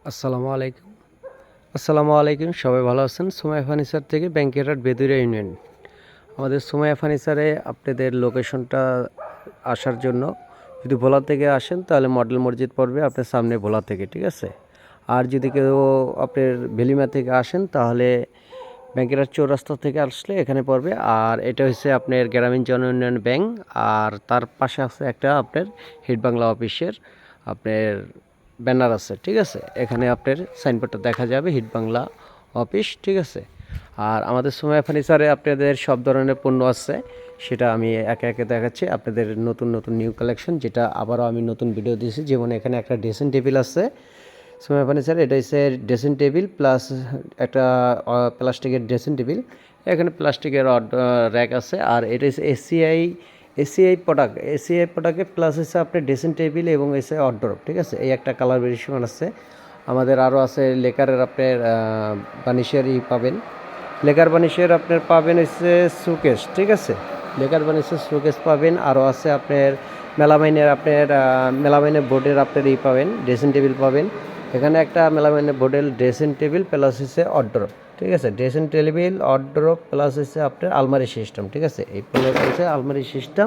আসসালামু আলাইকুম সবাই ভালো আছেন। সুমাইয়া ফার্নিচার থেকে ব্যাংকের হাট বেদুরিয়া ইউনিয়ন। আমাদের সুমাইয়া ফার্নিচারে আপনাদের লোকেশনটা আসার জন্য যদি ভোলা থেকে আসেন তাহলে মডেল মসজিদ পড়বে আপনার সামনে ভোলা থেকে, ঠিক আছে। আর যদি কেউ আপনার ভেলিমা থেকে আসেন তাহলে ব্যাংকের হাট চৌরাস্তা থেকে আসলে এখানে পড়বে। আর এটা হচ্ছে আপনার গ্রামীণ জন উন্নয়ন ব্যাংক, আর তার পাশে আছে একটা আপনার হিট বাংলা অফিসের আপনার ব্যানার আছে, ঠিক আছে। এখানে আপনার সাইনবোর্ডটা দেখা যাবে হিট বাংলা অফিস, ঠিক আছে। আর আমাদের সুমাইয়া ফার্নিচারে আপনাদের সব ধরনের পণ্য আছে, সেটা আমি একে একে দেখাচ্ছি আপনাদের। নতুন নতুন নিউ কালেকশন, যেটা আবারও আমি নতুন ভিডিও দিয়েছি। যেমন এখানে একটা ড্রেসিং টেবিল আছে সুমাইয়া ফার্নিচার, এটা হচ্ছে ড্রেসিং টেবিল প্লাস একটা প্লাস্টিকের ড্রেসিং টেবিল। এখানে প্লাস্টিকের র্যাক আছে। আর এটা হচ্ছে এসিআই প্রোডাক্ট প্লাস হচ্ছে আপনার ড্রেসিং টেবিল এবং এসে অর্ডার, ঠিক আছে। এই একটা কালার ভেরিয়েশন আছে আমাদের। আরও আছে লেকারের আপনার বানিশের পাবেন। লেকার বানিশের আপনার পাবেন হচ্ছে শোকেস, ঠিক আছে। লেকার বানিশের শোকেস পাবেন। আরও আছে আপনার মেলামাইনের বোর্ডের আপনার পাবেন, ড্রেসিং টেবিল পাবেন। এখানে একটা মেলামাইনের বোর্ডের ড্রেসিং টেবিল প্লাস হচ্ছে অর্ডার, ঠিক আছে। ড্রেসিং টেবিল অর্ডার প্লাস হচ্ছে আপনার আলমারি সিস্টেম, ঠিক আছে। এই পণ্যটা হচ্ছে আলমারি সিস্টেম।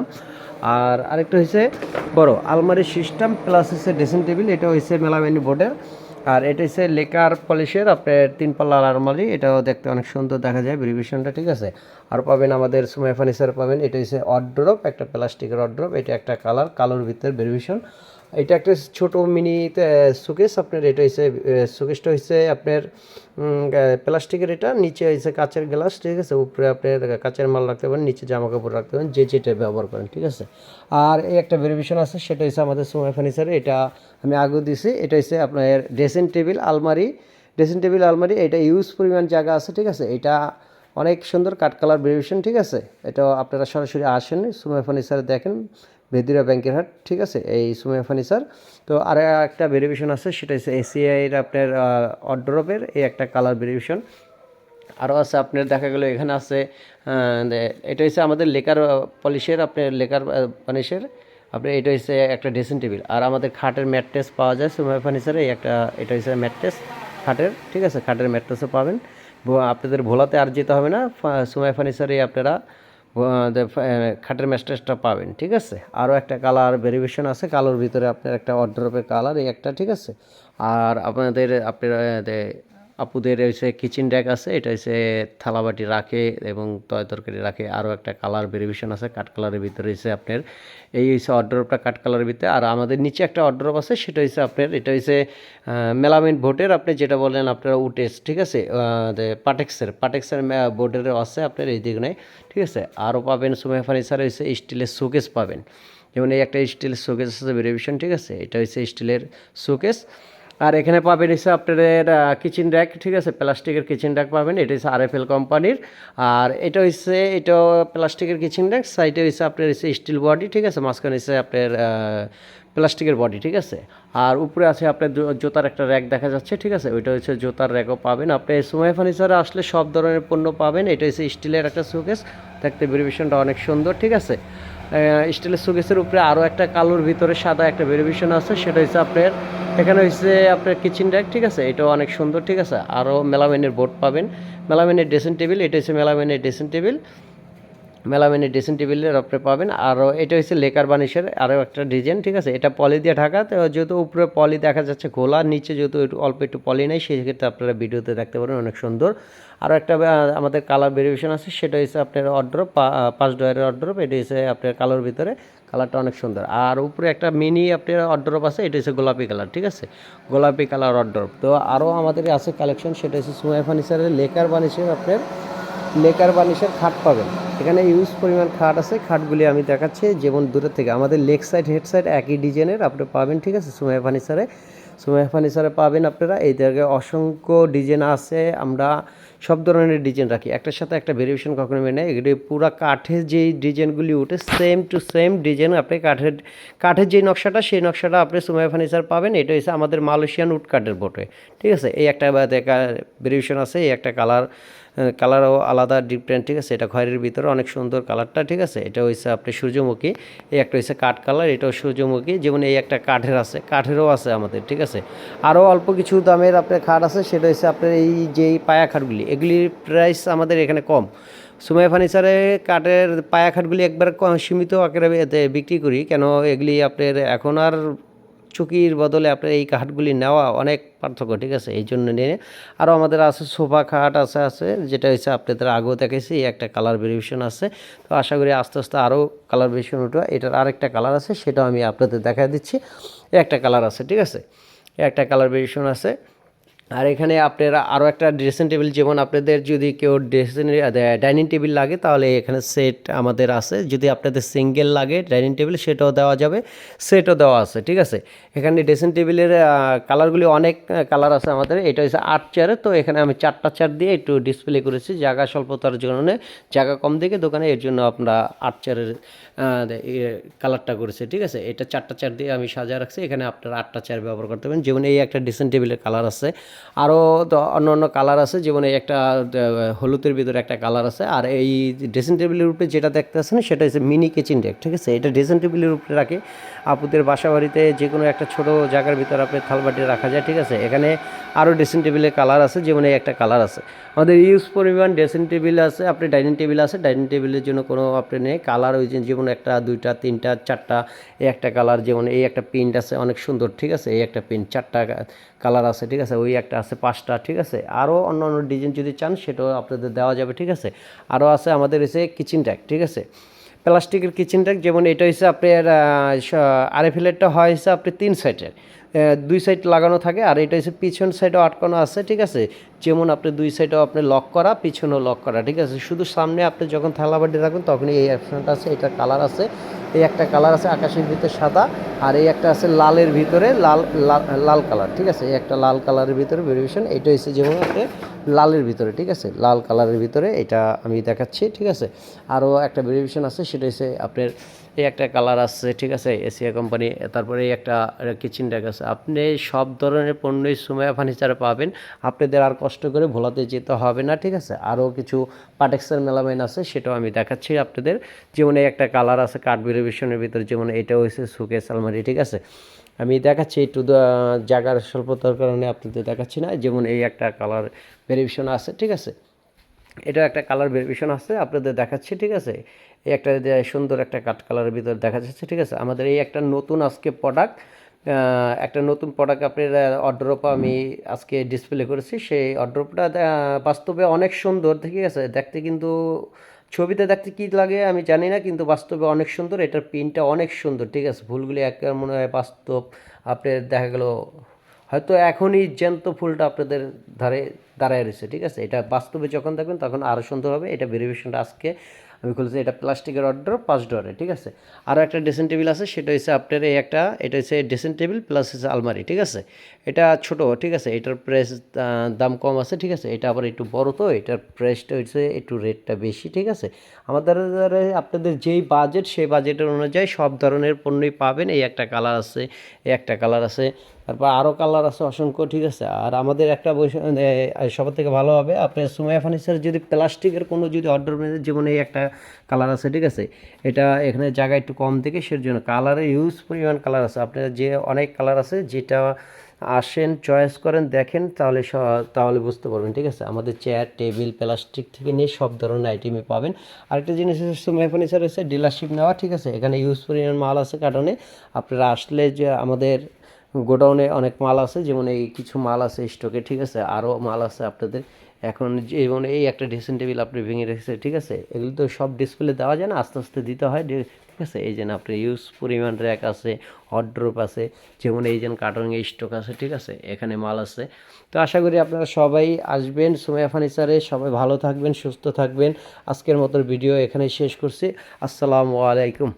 আর আরেকটা হচ্ছে বড় আলমারি সিস্টেম প্লাস হচ্ছে ড্রেসিং টেবিল, এটা হচ্ছে মেলামাইনি বোর্ডের। আর এটা হচ্ছে লেকার পলিশের আপনার 3 পাল্লার আলমারি, এটাও দেখতে অনেক সুন্দর দেখা যায় ভেরিয়েশনটা, ঠিক আছে। আর পাবেন আমাদের সুমাইয়া ফার্নিচার পাবেন, এটা হচ্ছে অর্ড্রপ, একটা প্লাস্টিকের অর্ড্রপ। এটা একটা কালোর ভিতরে ভেরিয়েশন। এটা একটা ছোট মিনি শোকেস আপনার। এটা হচ্ছে শোকেসটা হচ্ছে আপনার প্লাস্টিকের, এটা নিচে হচ্ছে কাচের গ্লাস, ঠিক আছে। উপরে আপনার কাচের মাল রাখতে পারেন, নিচে জামা কাপড় রাখতে পারেন, যে যেটা ব্যবহার করেন, ঠিক আছে। আর এই একটা ভেরিয়েশন আছে, সেটা হচ্ছে আমাদের সুমাইয়া ফার্নিচারে, এটা আমি আগেও দিছি। এটা হচ্ছে আপনার ড্রেসিং টেবিল আলমারি। এটা ইউজ পরিমাণ জায়গা আছে, ঠিক আছে। এটা অনেক সুন্দর কাঠ কালার ভেরিয়েশন, ঠিক আছে। এটা আপনারা সরাসরি আসেন সুমাইয়া ফার্নিচারে দেখেন, বেদুরিয়া ব্যাংকের হাট, ঠিক আছে, এই সুমাইয়া ফার্নিচার। তো আর একটা ভেরিয়েশন আছে, সেটা হচ্ছে এসিআইয়ের আপনার অর্ডারপের এই একটা কালার ভেরিয়েশন। আরও আছে আপনার দেখা গেলো এখানে আছে এটা হচ্ছে আমাদের লেকার পলিশের আপনার লেকার পলিশের আপনার। এটা হচ্ছে একটা ড্রেসিং টেবিল। আর আমাদের খাটের ম্যাট্রেস পাওয়া যায় সুমাইয়া ফার্নিচারে, এই একটা এটা হচ্ছে ম্যাট্রেস খাটের, ঠিক আছে। খাটের ম্যাট্রেসও পাবেন। আপনাদের ভোলাতে আর যেতে হবে না, সুমাইয়া ফার্নিচারে আপনারা খাটের ম্যাট্রেসটা পাবেন, ঠিক আছে। আরও একটা কালার ভেরিয়েশন আছে, কালোর ভিতরে আপনার একটা অর্ডারপের কালার, এই একটা, ঠিক আছে। আর আপনাদের আপুদের হচ্ছে কিচেন র্যাক আছে, এটা হচ্ছে থালাবাটি রাখে এবং তরকারি রাখে। আরও একটা কালার ভেরিয়েশন আছে কাঠ কালারের ভিতরে, হচ্ছে আপনার এই হচ্ছে অর্ডারটা কাঠ কালারের ভিতরে। আর আমাদের নিচে একটা অর্ডারপ আছে, সেটা হচ্ছে আপনার এটা হচ্ছে মেলামিন বোর্ডের আপনি যেটা বলেন আপনারা উটেস, ঠিক আছে। পাটেক্সের বোর্ডের আছে আপনার এই দিক নেই, ঠিক আছে। আরও পাবেন সুমাইয়া ফার্নিচারে হচ্ছে স্টিলের শোকেস পাবেন। যেমন এই একটা স্টিলের শোকেস আছে ভেরিয়েশন, ঠিক আছে। এটা হচ্ছে স্টিলের শোকেস। আর এখানে পাবেন হচ্ছে আপনাদের কিচেন র্যাক, ঠিক আছে। প্লাস্টিকের কিচেন র্যাক পাবেন, এটা হচ্ছে আরএফএল কোম্পানির। আর এটাও প্লাস্টিকের কিচেন র্যাক, সাইডে হচ্ছে আপনার হচ্ছে স্টিল বডি, ঠিক আছে। মাঝখানে হচ্ছে আপনার প্লাস্টিকের বডি, ঠিক আছে। আর উপরে আছে আপনার জুতার একটা র্যাক দেখা যাচ্ছে, ঠিক আছে। ওইটা হচ্ছে জুতার র্যাকও পাবেন। আপনি সুমাইয়া ফার্নিচারে আসলে সব ধরনের পণ্য পাবেন। এটা হচ্ছে স্টিলের একটা শোকেস, দেখতে ভেরিয়েশনটা অনেক সুন্দর, ঠিক আছে। স্টিলের শোকেসের উপরে আরও একটা কালোর ভিতরে সাদা একটা ভেরিয়েশন আছে, সেটা হচ্ছে আপনার এখানে হচ্ছে আপনার কিচেন র্যাক, ঠিক আছে। এটাও অনেক সুন্দর, ঠিক আছে। আরও মেলামাইনের বোর্ড পাবেন, মেলামাইনের ড্রেসিং টেবিল, এটা হচ্ছে মেলামাইনের ড্রেসিং টেবিলের আপনি পাবেন। আরও এটা হচ্ছে লেকার বানিশের আরও একটা ডিজাইন, ঠিক আছে। এটা পলি দিয়ে ঢাকা, তো যেহেতু উপরে পলি দেখা যাচ্ছে খোলা, নিচে যেহেতু অল্প একটু পলি নেই, সেই ক্ষেত্রে আপনারা ভিডিওতে দেখতে পারেন, অনেক সুন্দর। আরও একটা আমাদের কালার ভেরিয়েশন আছে, সেটা হচ্ছে আপনার অর্ডার 5 ডয়ারের অর্ডার। এটা হচ্ছে আপনার কালোর ভিতরে, কালারটা অনেক সুন্দর। আর উপরে একটা মিনি আপনার অর্ডার আছে, এটা হচ্ছে গোলাপি কালার, ঠিক আছে। গোলাপি কালার অর্ডার। তো আরও আমাদের আছে কালেকশন, সেটা হচ্ছে সুমাইয়া ফার্নিচারের লেকার বানিশের খাট পাবেন। এখানে ইউজ পরিমাণ খাট আছে, খাটগুলি আমি দেখাচ্ছি। যেমন দূরের থেকে আমাদের লেগ সাইড হেড সাইড একই ডিজাইনের আপনি পাবেন, ঠিক আছে। সুমাইয়া ফার্নিচারে পাবেন আপনারা। এই জায়গায় অসংখ্য ডিজাইন আছে, আমরা সব ধরনের ডিজাইন রাখি, একটার সাথে একটা ভেরিয়েশন কখনো মেনে নেয়। এগুলি পুরো কাঠের যেই ডিজাইনগুলি উঠে সেম টু সেম ডিজাইন আপনি কাঠের যেই নকশাটা সেই নকশাটা আপনি সুমাইয়া ফার্নিচার পাবেন। এটা হচ্ছে আমাদের মালয়েশিয়ান উড কাঠের বটে, ঠিক আছে। এই একটা ভেরিয়েশন আছে, এই একটা কালারও আলাদা ডিফারেন্ট, ঠিক আছে। এটা খয়েরির ভিতরে অনেক সুন্দর কালারটা, ঠিক আছে। এটা হচ্ছে আপনি সূর্যমুখী, এই একটা হচ্ছে কাঠ কালার, এটাও সূর্যমুখী। যেমন এই একটা কাঠের আছে, কাঠেরও আছে আমাদের, ঠিক আছে। আরও অল্প কিছু দামের আপনার খাট আছে, সেটা হচ্ছে আপনার এই যেই পায়া খাটগুলি, এগুলির প্রাইস আমাদের এখানে কম। সুমাইয়া ফার্নিচারে কাঠের পায়া খাটগুলি একবার সীমিত আকারে বিক্রি করি, কেন এগুলি আপনার এখন আর চুকির বদলে আপনার এই কাঠগুলি নেওয়া অনেক পার্থক্য, ঠিক আছে। এই জন্য নিয়ে আরও আমাদের আছে সোফা খাট আছে যেটা হচ্ছে আপনাদের আগেও দেখেছি, এই একটা কালার ভেরিয়েশন আছে। তো আশা করি আস্তে আস্তে আরও কালার ভেরিয়েশন উঠবে। এটার আরেকটা কালার আছে, সেটাও আমি আপনাদের দেখা দিচ্ছি। একটা কালার আছে, ঠিক আছে, একটা কালার ভেরিয়েশন আছে। আর এখানে আপনারা আরও একটা ড্রেসিং টেবিল, যেমন আপনাদের যদি কেউ ডাইনিং টেবিল লাগে তাহলে এখানে সেট আমাদের আছে। যদি আপনাদের সিঙ্গেল লাগে ডাইনিং টেবিল সেটাও দেওয়া যাবে, সেটও দেওয়া আছে, ঠিক আছে। এখানে ড্রেসিং টেবিলের কালারগুলি অনেক কালার আছে আমাদের। এটা হচ্ছে 8 চেয়ারের, তো এখানে আমি 4টা চেয়ার দিয়ে একটু ডিসপ্লে করেছি জায়গা স্বল্পতার জন্য, জায়গা কম দিকে দোকানে, এর জন্য আমরা 8 চেয়ারের কালারটা করেছি, ঠিক আছে। এটা 4টা চেয়ার দিয়ে আমি সাজা রাখছি, এখানে আপনারা 8টা চেয়ার ব্যবহার করতে পারেন। যেমন এই একটা ড্রেসিং টেবিলের কালার আছে, আরও অন্য অন্য কালার আছে, যেমন এই একটা হলুদের ভিতরে একটা কালার আছে। আর এই ড্রেসিং টেবিলের উপরে যেটা দেখতে পাচ্ছেন সেটা হচ্ছে মিনি কিচেন ডেক, ঠিক আছে। এটা ড্রেসিং টেবিলের উপরে রাখে আপুদের বাসা বাড়িতে যে কোনো একটা ছোটো জায়গার ভিতরে আপনি থালবাটি রাখা যায়, ঠিক আছে। এখানে আরও ড্রেসিং টেবিলের কালার আছে, যেমন এই একটা কালার আছে। আমাদের ইউজ পরিমাণ ড্রেসিং টেবিল আছে, আপনি ডাইনিং টেবিল আছে, ডাইনিং টেবিলের জন্য কোনো আপনি নেই কালার, ওই যেমন একটা 2টা 3টা 4টা, এই একটা কালার, যেমন এই একটা প্রিন্ট আছে অনেক সুন্দর, ঠিক আছে। এই একটা প্রিন্ট 4টা কালার আছে, ঠিক আছে। ওই একটা আছে 5টা, ঠিক আছে। আরও অন্য অন্য ডিজাইন যদি চান সেটাও আপনাদের দেওয়া যাবে, ঠিক আছে। আরও আছে আমাদের এসে কিচেন ট্যাগ, ঠিক আছে, প্লাস্টিকের কিচেন ট্যাগ। যেমন এটা হচ্ছে আপনার আরএফএলেরটা হয় হচ্ছে আপনি 3 সাইডের, 2 সাইড লাগানো থাকে, আর এটা হচ্ছে পিছন সাইডও আটকানো আছে, ঠিক আছে। যেমন আপনি 2 সাইডেও আপনি লক করা, পিছনেও লক করা, ঠিক আছে। শুধু সামনে আপনি যখন থালাবাটি রাখবেন তখনই এই অপশনটা আছে। এটার কালার আছে, এই একটা কালার আছে আকাশের ভিতরে সাদা, আর এই একটা আছে লালের ভিতরে লাল কালার, ঠিক আছে। এই একটা লাল কালারের ভিতরে ভেরিয়েশন, এটা হচ্ছে যেমন আপনি লালের ভিতরে, ঠিক আছে, লাল কালারের ভিতরে এটা আমি দেখাচ্ছি, ঠিক আছে। আরও একটা ভেরিয়েশন আছে, সেটা হচ্ছে আপনার এই একটা কালার আছে, ঠিক আছে, এশিয়া কোম্পানি। তারপরে এই একটা কিচেন ডেক আছে। আপনি সব ধরনের পণ্যই সুমাইয়া ফার্নিচারে পাবেন, আপনাদের আর কষ্ট করে ভোলাতে যেতে হবে না, ঠিক আছে। আরও কিছু পাটেক্সের মেলামাইন আছে, সেটাও আমি দেখাচ্ছি আপনাদের। যেমন এই একটা কালার আছে কাঠ ভেরিয়েশনের ভিতরে, যেমন এটা হচ্ছে সুকেস আলমারি, ঠিক আছে। আমি দেখাচ্ছি একটু জায়গার স্বল্পতার কারণে আপনাদের দেখাচ্ছি না। যেমন এই একটা কালার ভেরিয়েশন আছে, ঠিক আছে, এটা একটা কালার ভেরিয়েশন আছে আপনাদের দেখাচ্ছি, ঠিক আছে। এই একটা সুন্দর একটা কাঠ কালারের ভিতরে দেখা যাচ্ছে, ঠিক আছে। আমাদের এই একটা নতুন আজকে প্রোডাক্ট, একটা নতুন প্রোডাক্ট আপনার অর্ডারপ আমি আজকে ডিসপ্লে করেছি। সেই অর্ডারপটা বাস্তবে অনেক সুন্দর, ঠিক আছে। দেখতে কিন্তু ছবিতে দেখতে কী লাগে আমি জানি না, কিন্তু বাস্তবে অনেক সুন্দর। এটার প্রিন্টটা অনেক সুন্দর, ঠিক আছে। ফুলগুলি একেবারে মনে হয় বাস্তব আপনার দেখা গেল হয়তো এখনই জ্যান্ত ফুলটা আপনাদের ধারে দাঁড়ায় রয়েছে, ঠিক আছে। এটা বাস্তবে যখন দেখবেন তখন আরও সুন্দর হবে। এটা ভেরিয়েশনটা আজকে আমি খুলেছি, এটা প্লাস্টিকের অর্ডার 5 ডরে, ঠিক আছে। আরও একটা ড্রেসিং টেবিল আছে, সেটা হচ্ছে আপনার এই একটা, এটা হচ্ছে ড্রেসিং টেবিল প্লাস হচ্ছে আলমারি, ঠিক আছে। এটা ছোট, ঠিক আছে, এটার প্রাইস দাম কম আছে, ঠিক আছে। এটা আবার একটু বড়, তো এটার প্রাইসটা হচ্ছে একটু রেটটা বেশি, ঠিক আছে। আমাদের আপনাদের যেই বাজেট সেই বাজেটের অনুযায়ী সব ধরনের পণ্যই পাবেন। এই একটা কালার আছে, এই একটা কালার আছে, তারপর আরও কালার আছে অসংখ্য, ঠিক আছে। আর আমাদের একটা সবার থেকে ভালো হবে আপনার সুমাইয়া ফার্নিচার যদি প্লাস্টিকের কোনো যদি অর্ডার নেন, যেমন এই একটা কালার আছে, ঠিক আছে। এটা এখানে জায়গা একটু কম থেকে সেজন্য কালারের ইউজ পরিমাণ কালার আছে আপনার, যে অনেক কালার আছে, যেটা আসেন চয়েস করেন দেখেন তাহলে বুঝতে পারবেন, ঠিক আছে। আমাদের চেয়ার টেবিল প্লাস্টিক থেকে নিয়ে সব ধরনের আইটেমই পাবেন। আরেকটা জিনিস হচ্ছে সুমাইয়া ফার্নিচার হচ্ছে ডিলারশিপ নেওয়া, ঠিক আছে। এখানে ইউজ পরিমাণ মাল আছে কারণে আপনারা আসলে যে আমাদের গোডাউনে অনেক মাল আছে, যেমন এই কিছু মাল আছে স্টকে, ঠিক আছে। আরও মাল আছে আপনাদের এখন, যেমন এই একটা ড্রেসিং টেবিল আপনি ভেঙে রেখেছে, ঠিক আছে। এগুলো তো সব ডিসপ্লে দেওয়া যায় না, আস্তে আস্তে দিতে হয়, ঠিক আছে। এই যেন আপনার ইউজ পরিমাণ র্যাক আছে, হটড্রপ আছে, যেমন এই যেন কার্টুনের স্টক আছে, ঠিক আছে। এখানে মাল আছে। তো আশা করি আপনারা সবাই আসবেন সুমাইয়া ফার্নিচারে, সবাই ভালো থাকবেন, সুস্থ থাকবেন। আজকের মতো ভিডিও এখানে শেষ করছি। আসসালামু আলাইকুম।